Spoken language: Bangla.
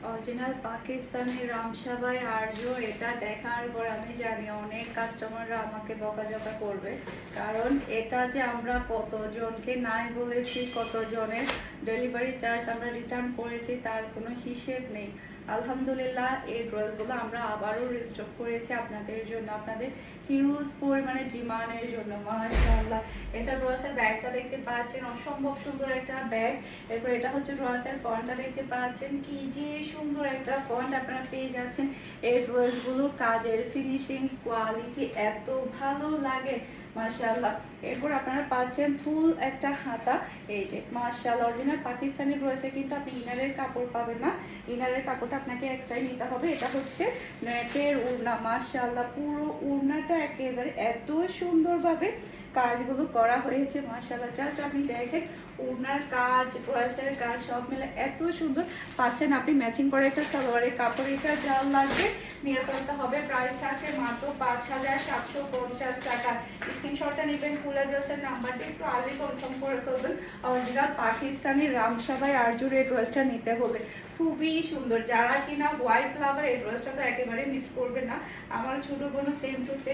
অরিজিনাল পাকিস্তানি রামসাবাই আরজু, এটা দেখার পর আমি জানি অনেক কাস্টমাররা আমাকে বকাঝকা করবে। কারণ এটা যে আমরা কতজনকে নাই বলেছি, কতজনের ডেলিভারি চার্জ আমরা রিটার্ন করেছি, তার কোনো হিসেব নেই। আলহামদুলিল্লাহ এই ড্রেসগুলো আমরা আবারও রিস্টক করেছি আপনাদের জন্য, আপনাদের হিউজ পরিমাণে ডিমান্ডের জন্য। মাশাআল্লাহ, এটা ড্রেসের ব্যাগটা দেখতে পাচ্ছেন, অসম্ভব সুন্দর একটা ব্যাগ। এরপর এটা হচ্ছে ড্রেসের ফন্টটা দেখতে পাচ্ছেন, কি যে সুন্দর একটা ফন্ট আপনারা পেয়ে যাচ্ছেন। এই ড্রেসগুলোর কাজের ফিনিশিং কোয়ালিটি এত ভালো লাগে, মাশাআল্লাহ। এরপর আপনারা পাচ্ছেন ফুল একটা হাতা। এই যে মাশাআল্লাহ, অরিজিনাল পাকিস্তানি ড্রেসে কিন্তু আপনি ইনারের কাপড় পাবেন না, ইনারের কাপড়টা আপনাকে এক্সট্রাই নিতে হবে। এটা হচ্ছে নেটের উড়না, মাশাআল্লাহ, পুরো উড়নাটা একেবারে এত সুন্দরভাবে কাজগুলো করা হয়েছে, মাশাআল্লাহ। জাস্ট আপনি দেখেন ওড়নার কাজ, ড্রেসের কাজ সব মিলে এত সুন্দর পাচ্ছেন। আপনি ম্যাচিং করে একটা সালোয়ারের কাপড় এটা যা লাগবে নিয়ে ফেলতে হবে। প্রাইস থাকছে মাত্র 5,750 টাকা। স্ক্রিনশটটা নেবেন, ফুল অ্যাড্রেসের নাম্বারটি একটু আর্লি কনফার্ম করে ফেলবেন। অরিজিনাল পাকিস্তানি রামসাবাই আরজুর এই ড্রেসটা নিতে হলে খুবই সুন্দর। যারা কিনা হোয়াইট লাভার এই ড্রেসটা তো একেবারে মিস করবে না। আমার ছোটো বোনও সেম টু সেম